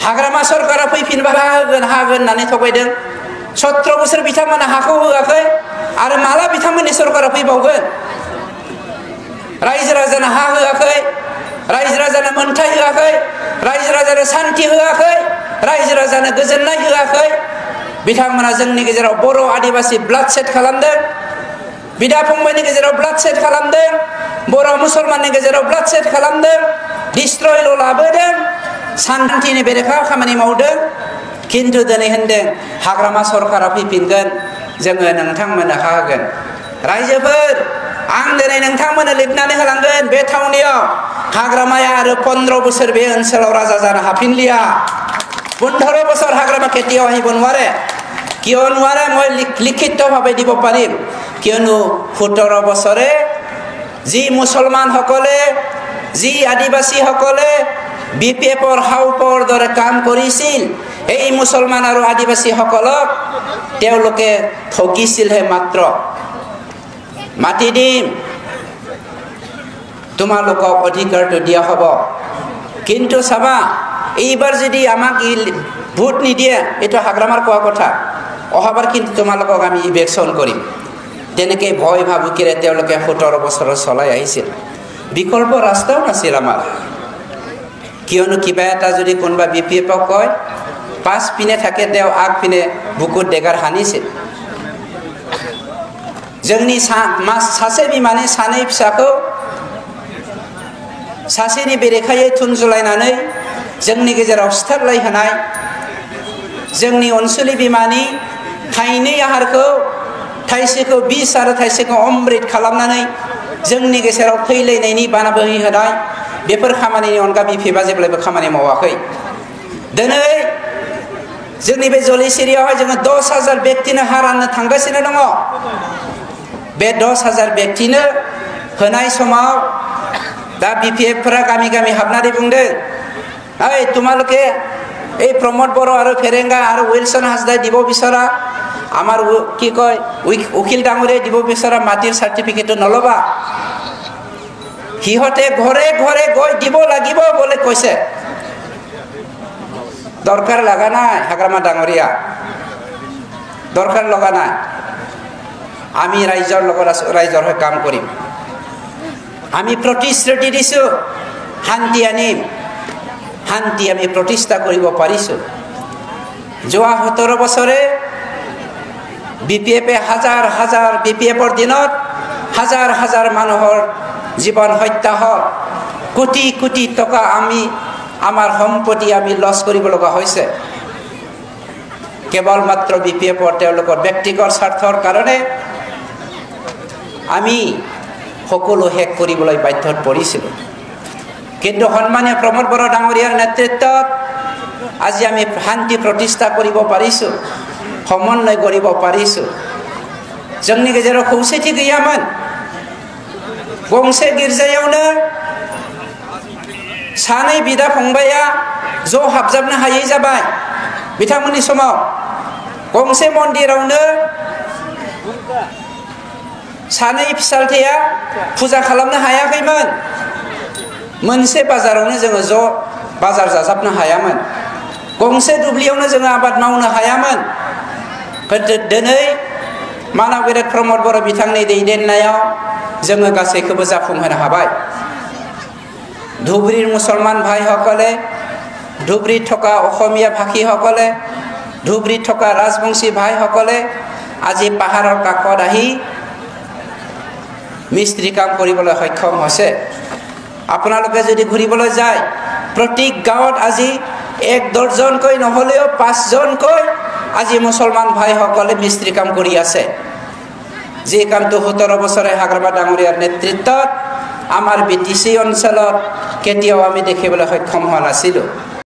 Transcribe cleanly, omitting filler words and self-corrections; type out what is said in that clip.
हाग्रामा सरकारा फैफिनबा हागोन होननानै थगायदों 17 बोसोर बिथांमोना हाखौ होआखै आरो माला बिथांमोननि सरकारा फैबावगोन रायजो राजानो हा होआखै रायजो राजानो मोनथाय होआखै रायजो राजानो शान्ति होआखै रायजो राजानो गोजोननाय होआखै बिथांमोना जोंनि गेजेराव बर' आदिबासी ब्लाड सेट खालामदों बिदा फंबायनि गेजेराव ब्लाड सेट खालामदों बर' मुसलमाननि गेजेराव ब्लाड सेट खालामदों डिस्ट्रयल लाबोदों शान्तिनि बेरेखा खामानि मावदों किन्तु दिनै होनदों हाग्रामा सरकारा फैफिनगोन जोङो नोंथांमोननो हा होगोन रायजोफोर आं दिनै नोंथांमोननो लिरनानै होलांगोन बे थावनियाव हाग्रामाया आरो 15 बोसोर बे ओनसोलाव राजा जानो हाफिनलिया 15 বছর হাগ্রামা কেতিয়াও আহিব নোৱাৰে কিয় নোৱাৰে মই লিখিতভাৱে দিব পাৰিম কিয়নো 17 বছৰে যি মুছলমান সকলে যি আদিবাসী সকলে বিপিএফৰ হাউপৰ দৰে কাম কৰিছিল এই মুছলমান আৰু আদিবাসী সকলক তেওঁলোকে ঠগিছিলহে মাত্ৰ মাটি দিম তোমালোকক অধিকাৰটো দিয়া হ'ব কিন্তু চাবা এইবাৰ যদি আমাক ভোট নিদিয়ে এটা হাগ্ৰামাৰ কোৱা কথা অহাবাৰ কিন্তু তোমালোকক আমি ইলেকশন কৰিম তেনেকৈ ভয় ভাবুকিৰে তেওঁলোকে 17 বছৰ চলাই আহিছিল বিকল্প ৰাস্তাও নাছিল আমাৰ কিয়নো কিবা এটা যদি কোনবা বিপিএফক কয় পাঁচ পিনে থাকে তেওঁ আগ পিনে বুকুত ডেগাৰ হানিছিল जोंनि सासे बिमानि सानै फिसाखौ सासेनि बेरेखायै थुनजुलायनानै जोंनि गेजेराव सिथारलायहोनाय जोंनि अनसुलि बिमानि थाइनै आहारखौ थाइसेखौ बिस आरो थाइसेखौ अमृत खालामनानै जोंनि गेजेराव फैलायनायनि बाना बोहैहोनाय बेफोर खामानिनि अनगा बिपिएफआ जेब्लाबो खामानि मावाखै दिनै जोंनि बे जलिसिरियावहाय जोङो 10,000 व्यक्तिनो हा राननो थांगासिनो दङ बे 10,000 व्यक्तिनो होनाय समाव दा बिपिएफफोरा गामि गामि हाबनानै बुंदों ओइ তোমালোকে এই प्रमोद बर' आरो फेरेंगा आरो उइलसन हाजदाय দিব বিচৰা আমাৰ কি কয় উকিল ডাঙৰীয়ে দিব বিচৰা মাটিৰ সাৰ্টিফিকেট নলবা হিহতে ঘৰে ঘৰে গৈ দিব লাগিব বলে কৈছে দৰকাৰ লাগা নাই হাগ্ৰামা ডাঙৰীয়া দৰকাৰ লগা নাই আমি ৰাইজৰ লগত ৰাইজৰ হৈ কাম কৰিম আমি প্ৰতিশ্ৰুতি দিছো শান্তি আনিম শান্তি আমি প্ৰতিষ্ঠা কৰিব পাৰিছো যোৱা 17 বছৰে বিপিএফে হাজাৰ হাজাৰ বিপিএফৰ দিনত হাজাৰ হাজাৰ মানুহৰ জীৱন হত্যা হ'ল কোটি কোটি টকা আমি আমাৰ সম্পত্তি আমি লছ কৰিব লগা হৈছে কেৱল মাত্ৰ বিপিএফৰ তেওঁলোকৰ ব্যক্তিগত স্বাৰ্থৰ কাৰণে আমি সকলো শেষ কৰিবলৈ বাধ্যত পৰিছিলোঁ কিন্তু সন্মানীয় প্ৰমোদ বড়ো ডাঙৰীয়াৰ নেতৃত্বত আজি আমি শান্তি প্ৰতিষ্ঠা কৰিব পাৰিছো সমন্বয় কৰিব পাৰিছো जोंनि गेजेराव खौसेथि गैयामोन गंसे गिर्जायावनो सानै बिदा फंबाया ज' हाबजाबनो हायै जाबाय बिथांमोननि समाव गंसे मन्दिरावनो सानै फिसालथैया फुजा खालामनो हायाखैमोन मोनसे बाजारावनो जोङो ज' बाजार जाजाबनो हायामोन गंसे दुब्लियावनो जोङो आबाद मावनो हायामोन दिनै मानाव गेदेर प्रमोद बर' बिथांनि दैदेननायाव जोङो गासैखौबो जाफुंहोनो हाबाय धुबुरीर मुसलमान भाई सकले धुबुरीत থকা অসমীয়া ভাষী সকলে ধুবুৰীত থকা ৰাজবংশী ভাই সকলে আজি পাহাৰৰ কাষত আহি মিস্ত্ৰী কাম কৰিবলৈ সক্ষম হৈছে আপোনালোকে যদি ঘূৰিবলৈ যায় প্ৰতি গাঁৱত আজি 1 দৰ্জনকৈ নহলেও 5 জনকৈ আজি মুছলমান ভাই সকলে মিস্ত্ৰী কাম কৰি আছে যে কামটো 17 বছৰে হাগ্ৰামা ডাঙৰীয়াৰ নেতৃত্বত আমাৰ বিটিসি অঞ্চলত কেতিয়াও আমি দেখিবলৈ সক্ষম হোৱা নাছিলো